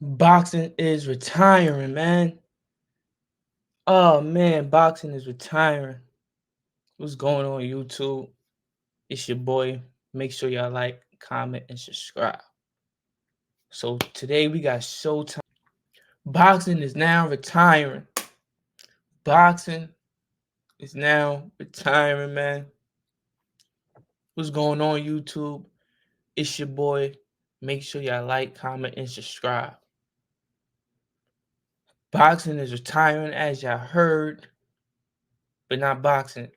Boxing is retiring, man. Oh man, boxing is retiring. What's going on YouTube? It's your boy. Make sure y'all like, comment, and subscribe. So today we got Showtime. Boxing is now retiring. Boxing is now retiring, man. What's going on YouTube? It's your boy. Make sure y'all like, comment, and subscribe. Boxing is retiring, as y'all heard, but not boxing.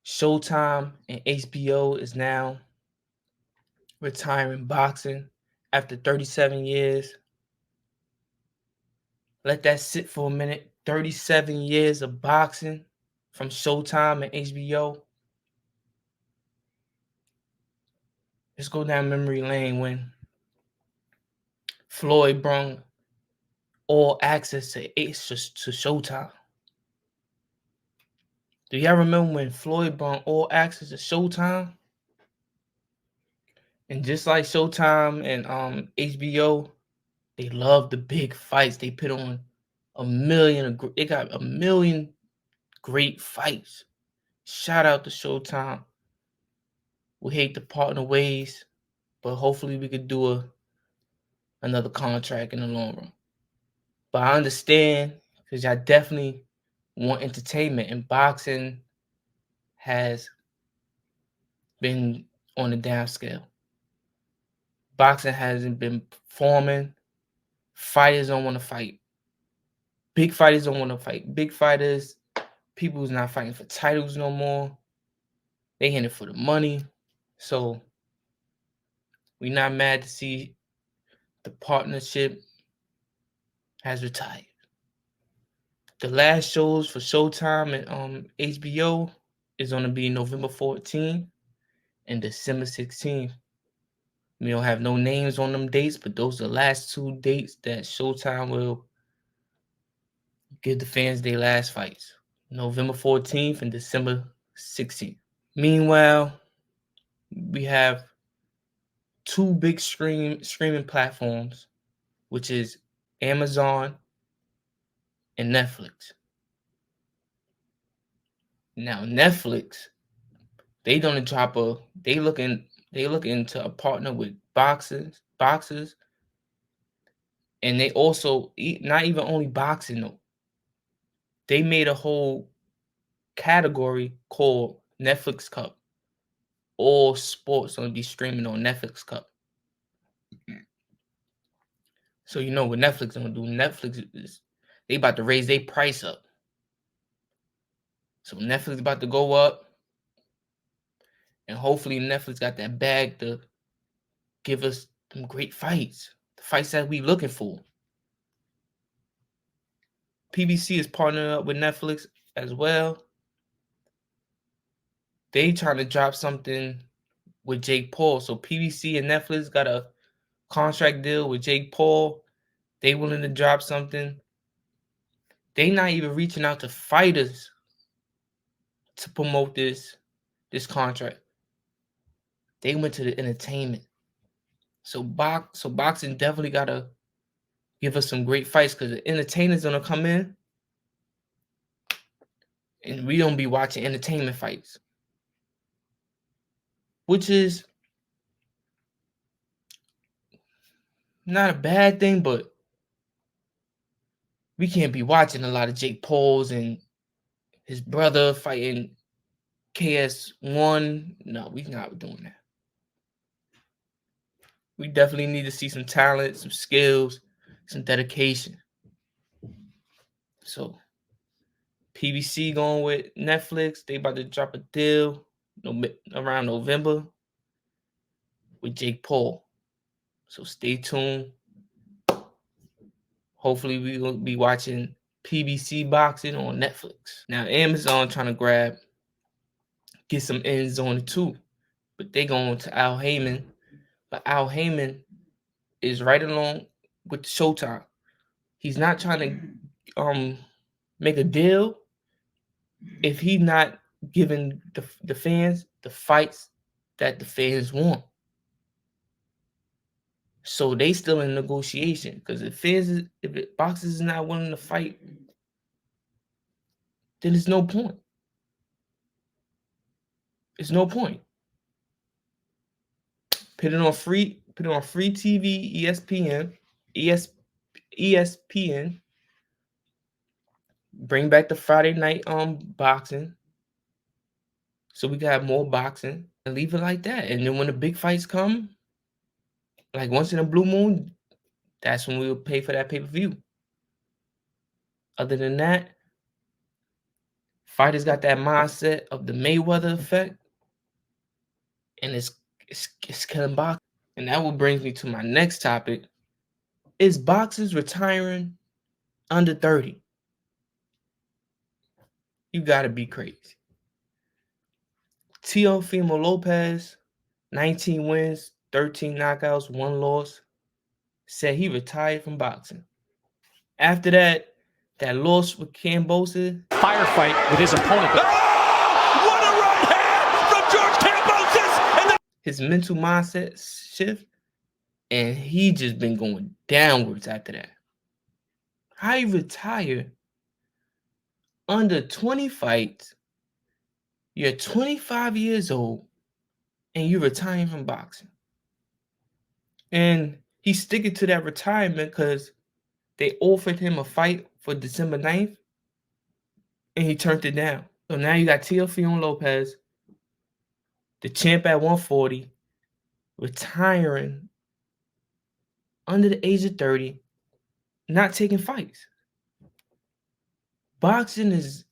Showtime and HBO is now retiring boxing after 37 years. Let that sit for a minute. 37 years of boxing from Showtime and HBO. Let's go down memory lane when Floyd brought all access to Showtime. Do y'all remember when Floyd brought all access to Showtime? And just like Showtime and HBO, they love the big fights. They put on they got a million great fights. Shout out to Showtime. We hate to partner ways, but hopefully we could do another contract in the long run. But I understand because y'all definitely want entertainment, and boxing has been on the down scale. Boxing hasn't been performing. Fighters don't want to fight. Big fighters don't want to fight. Big fighters, people who's not fighting for titles no more. They in it for the money. So we're not mad to see the partnership has retired. The last shows for Showtime and HBO is going to be November 14th and December 16th. We don't have no names on them dates, but those are the last two dates that Showtime will give the fans their last fights. November 14th and December 16th. Meanwhile, we have two big streaming platforms, which is Amazon and Netflix. Now Netflix, they looking to a partner with boxers, and they also not even only boxing though. They made a whole category called Netflix Cup. All sports gonna be streaming on Netflix Cup. So you know what Netflix gonna do? Netflix is they about to raise their price up. So Netflix about to go up, and hopefully Netflix got that bag to give us some great fights, the fights that we looking for. PBC is partnering up with Netflix as well. They trying to drop something with Jake Paul. So PBC and Netflix got a contract deal with Jake Paul. They willing to drop something. They not even reaching out to fighters to promote this contract. They went to the entertainment. So boxing definitely gotta give us some great fights because the entertainers gonna come in and we don't be watching entertainment fights, which is not a bad thing, but we can't be watching a lot of Jake Pauls and his brother fighting KS1. No, we not doing that. We definitely need to see some talent, some skills, some dedication. So PBC going with Netflix. They about to drop a deal around November with Jake Paul. So stay tuned. Hopefully we will be watching PBC boxing on Netflix. Now Amazon trying to get some ends on it too. But they going to Al Heyman. But Al Heyman is right along with Showtime. He's not trying to make a deal if he's not giving the fans the fights that the fans want. So they still in negotiation because if boxers is not willing to fight, then there's no point. It's no point. Put it on free TV, ESPN. Bring back the Friday night boxing, so we can have more boxing, and leave it like that. And then when the big fights come, like once in a blue moon, that's when we will pay for that pay-per-view. Other than that, fighters got that mindset of the Mayweather effect, and it's killing boxing. And that will bring me to my next topic: is boxers retiring under 30? You gotta be crazy. Teofimo Lopez, 19 wins, 13 knockouts, 1 loss, said he retired from boxing. After that loss with Kambosos, firefight with his opponent. What a right hand from George Kambosos! His mental mindset shift, and he just been going downwards after that. How you retire under 20 fights, you're 25 years old, and you're retiring from boxing. And he's sticking to that retirement because they offered him a fight for December 9th, and he turned it down. So now you got Teofimo Lopez, the champ at 140, retiring under the age of 30, not taking fights. Boxing is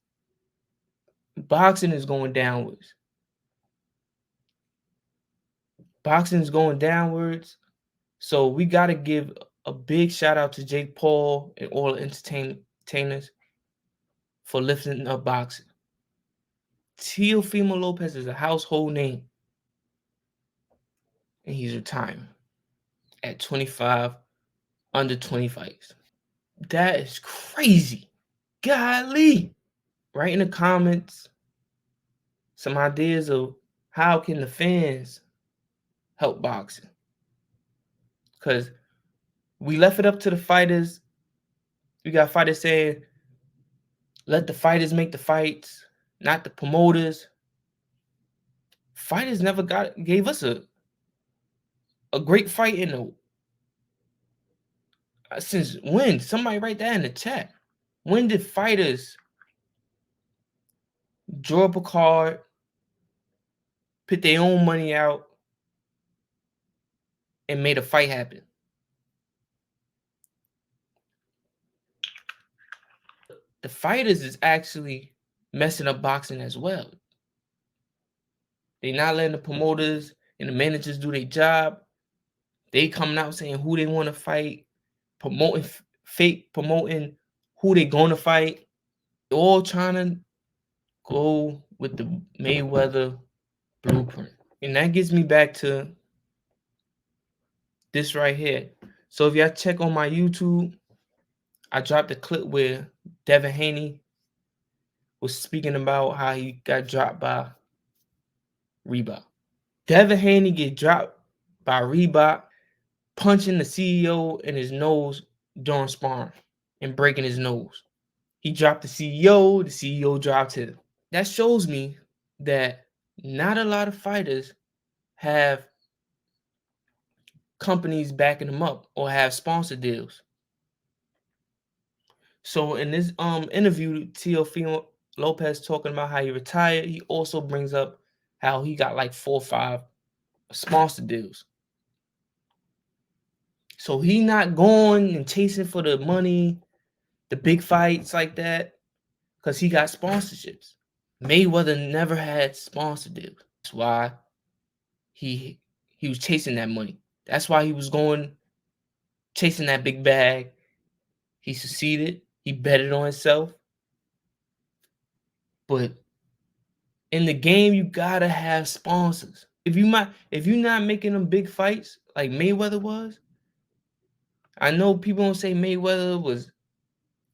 going downwards. Boxing is going downwards. So we got to give a big shout out to Jake Paul and all the entertainers for lifting up boxing. Teofimo Lopez is a household name, and he's retiring at 25, under 20 fights. That is crazy. Golly. Write in the comments some ideas of how can the fans help boxing. Because we left it up to the fighters. We got fighters saying, let the fighters make the fights, not the promoters. Fighters never gave us a great fight in the since when? Somebody write that in the chat. When did fighters draw up a card, put their own money out, and made a fight happen? The fighters is actually messing up boxing as well. They not letting the promoters and the managers do their job. They coming out saying who they want to fight, promoting who they going to fight. They're all trying to go with the Mayweather blueprint. And that gets me back to this right here. So if y'all check on my YouTube, I dropped a clip where Devin Haney was speaking about how he got dropped by Reebok. Devin Haney get dropped by Reebok, punching the CEO in his nose during sparring and breaking his nose. He dropped the CEO dropped him. That shows me that not a lot of fighters have companies backing them up or have sponsor deals. So in this interview, Teofimo Lopez talking about how he retired, he also brings up how he got like 4 or 5 sponsor deals. So he not going and chasing for the money, the big fights like that, because he got sponsorships. Mayweather never had sponsor deals. That's why he was chasing that money. That's why he was going chasing that big bag. He succeeded. He betted on himself. But in the game, you gotta have sponsors. If you're not making them big fights like Mayweather was, I know people don't say Mayweather was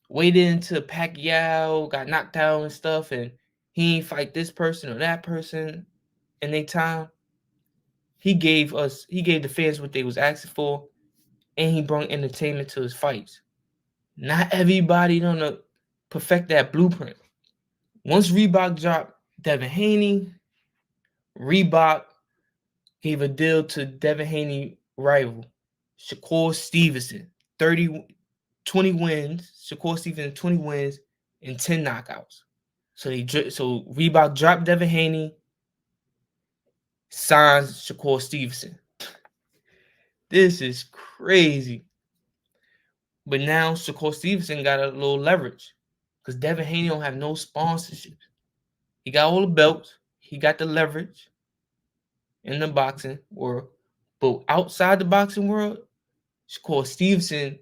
waited until Pacquiao got knocked out and stuff, and he ain't fight this person or that person in their time. He gave the fans what they was asking for. and he brought entertainment to his fights. Not everybody gonna perfect that blueprint. Once Reebok dropped Devin Haney, Reebok gave a deal to Devin Haney rival Shakur Stevenson, 20 wins. Shakur Stevenson 20 wins and 10 knockouts. So Reebok dropped Devin Haney, signs Shakur Stevenson. This is crazy. But now Shakur Stevenson got a little leverage because Devin Haney don't have no sponsorships. He got all the belts. He got the leverage in the boxing world. But outside the boxing world, Shakur Stevenson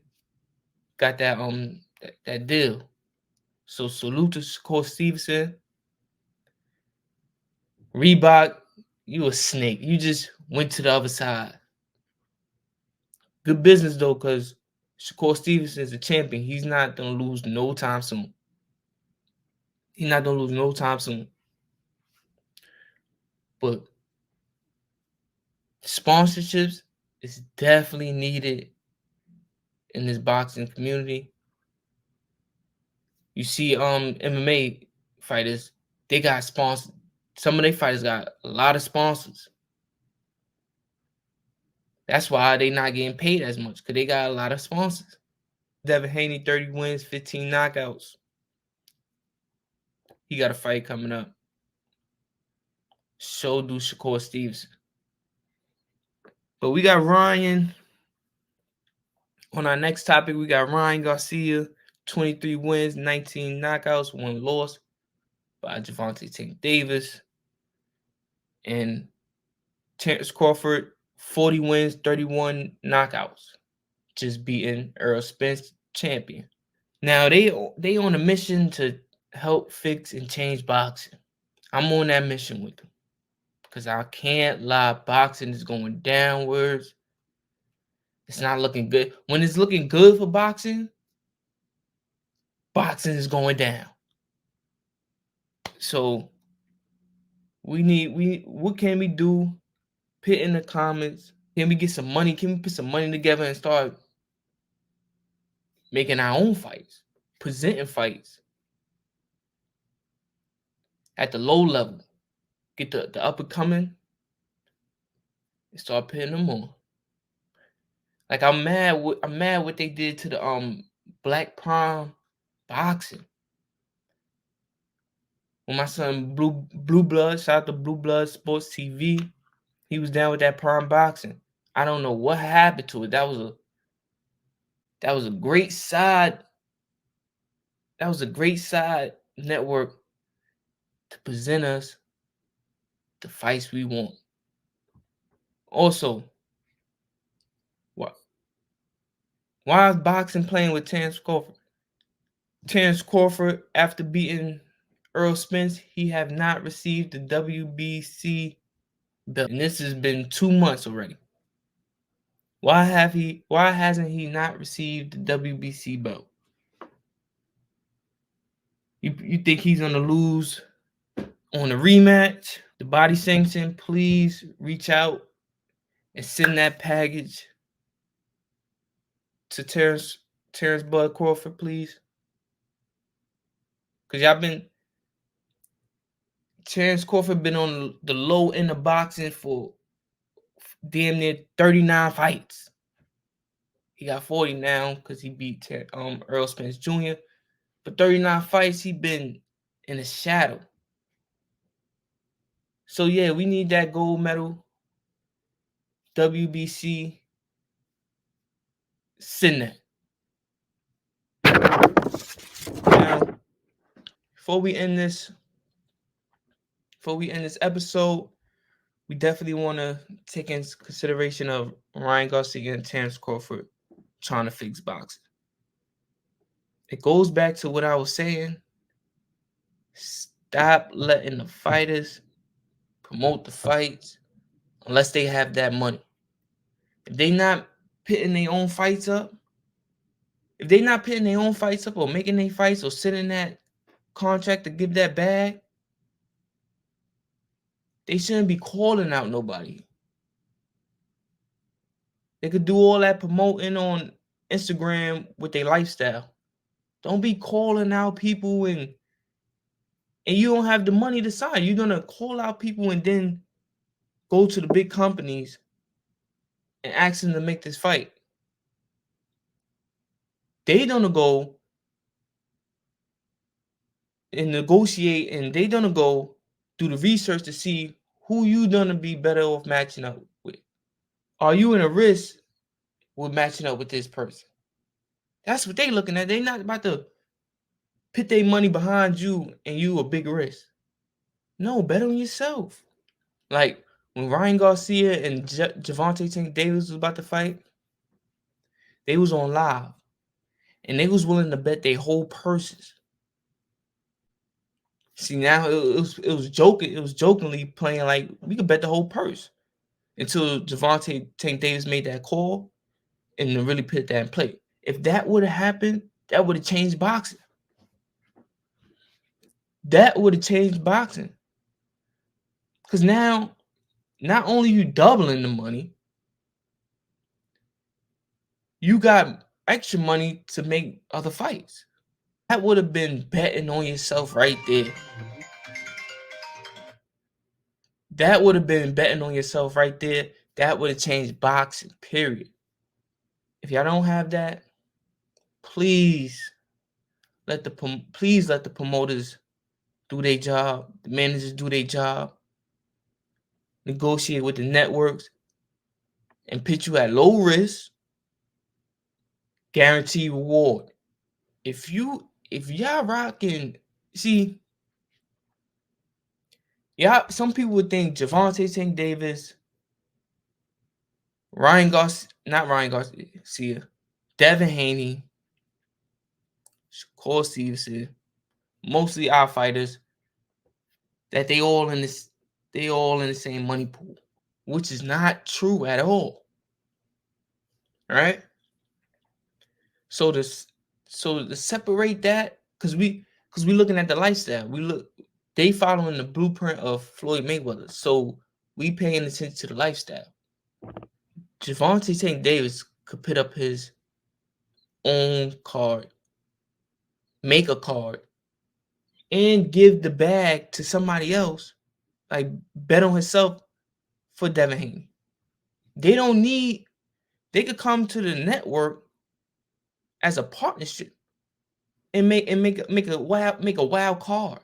got that deal. So salute to Shakur Stevenson. Reebok, you a snake. You just went to the other side. Good business though, because Shakur Stevenson is a champion. He's not gonna lose no time soon. He's not gonna lose no time soon. But sponsorships is definitely needed in this boxing community. You see, MMA fighters, they got sponsors. Some of their fighters got a lot of sponsors. That's why they not getting paid as much, because they got a lot of sponsors. Devin Haney, 30 wins, 15 knockouts. He got a fight coming up. So do Shakur Stevenson. But we got Ryan. On our next topic, we got Ryan Garcia, 23 wins, 19 knockouts, 1 loss by Gervonta Tank Davis. And Terence Crawford, 40 wins, 31 knockouts, just beating Errol Spence, champion. Now they on a mission to help fix and change boxing. I'm on that mission with them because I can't lie, boxing is going downwards. It's not looking good. When it's looking good for boxing, boxing is going down. So what can we do? Put in the comments. Can we get some money? Can we put some money together and start making our own fights, presenting fights at the low level? Get the up and coming and start putting them on. Like I'm mad what they did to the Black Prime boxing. When my son Blue Blood, shout out to Blue Blood Sports TV, he was down with that Prime boxing. I don't know what happened to it. That was a great side. That was a great side network to present us the fights we want. Also, why is boxing playing with Terence Crawford? Terence Crawford, after beating Errol Spence, he have not received the WBC belt. And this has been 2 months already. Why hasn't he not received the WBC belt? You think he's gonna lose on a rematch? The body sanction, please reach out and send that package to Terence Bud Crawford, please. Because Terence Crawford been on the low end of boxing for damn near 39 fights. He got 40 now because he beat Errol Spence Jr. But 39 fights, he been in the shadow. So yeah, we need that gold medal. WBC. Send that. Now, before we end this episode, we definitely want to take into consideration of Ryan Garcia and Terence Crawford trying to fix boxing. It goes back to what I was saying. Stop letting the fighters promote the fights unless they have that money. If they not putting their own fights up, or making their fights or sitting that contract to give that bag, they shouldn't be calling out nobody. They could do all that promoting on Instagram with their lifestyle. Don't be calling out people and you don't have the money to sign. You're gonna call out people and then go to the big companies and ask them to make this fight. They gonna go and negotiate, and they gonna go do the research to see who you gonna be better off matching up with. Are you in a risk with matching up with this person? That's what they looking at. They not about to put their money behind you and you a big risk. No, bet on yourself. Like when Ryan Garcia and Gervonta Tank Davis was about to fight, they was on live, and they was willing to bet their whole purses. See, now it was joking. It was jokingly playing like we could bet the whole purse until Gervonta Tank Davis made that call and then really put that in play. If that would have happened, that would have changed boxing. That would have changed boxing. Because now, not only you doubling the money, you got extra money to make other fights. That would have been betting on yourself right there. That would have been betting on yourself right there. That would have changed boxing, period. If y'all don't have that, please let the promoters do their job, the managers do their job, negotiate with the networks, and put you at low risk, guarantee reward. If y'all rocking, see, yeah, some people would think Gervonta Tank Davis, not Ryan Garcia, Devin Haney, Shakur Stevenson, mostly our fighters, that they all in the same money pool, which is not true at all. All right. So to separate that, because we looking at the lifestyle, they following the blueprint of Floyd Mayweather, so we paying attention to the lifestyle. Gervonta Tank Davis could put up his own card, make a card, and give the bag to somebody else, like bet on himself for Devin Haney. They could come to the network as a partnership and make a wild card.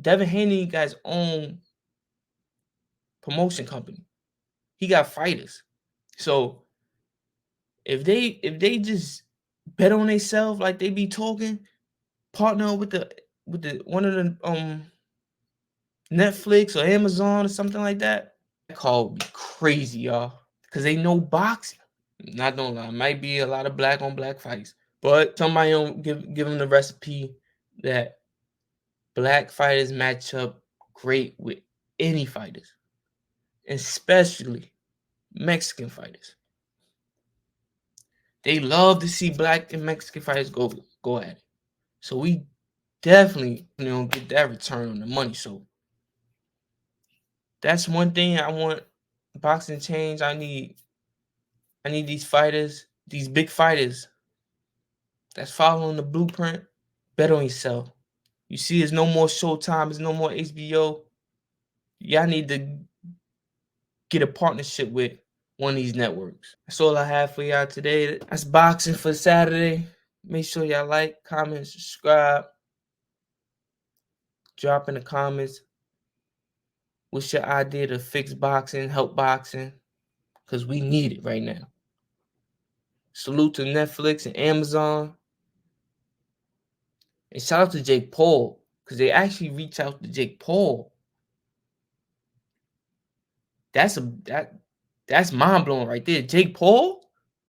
Devin Haney got his own promotion company. He got fighters. So if they just bet on themselves like they be talking, partner with the one of the Netflix or Amazon or something like that call would be crazy, y'all. Because they know boxing. Not gonna lie, might be a lot of black on black fights, but somebody don't give them the recipe that black fighters match up great with any fighters, especially Mexican fighters. They love to see black and Mexican fighters go at it. So we definitely get that return on the money. So that's one thing I want boxing to change. I need these fighters, these big fighters that's following the blueprint. Bet on yourself. You see, there's no more Showtime, there's no more HBO. Y'all need to get a partnership with one of these networks. That's all I have for y'all today. That's boxing for Saturday. Make sure y'all like, comment, subscribe. Drop in the comments what's your idea to fix boxing, help boxing, because we need it right now. Salute to Netflix and Amazon. And shout out to Jake Paul, because they actually reached out to Jake Paul. That's mind blowing right there. Jake Paul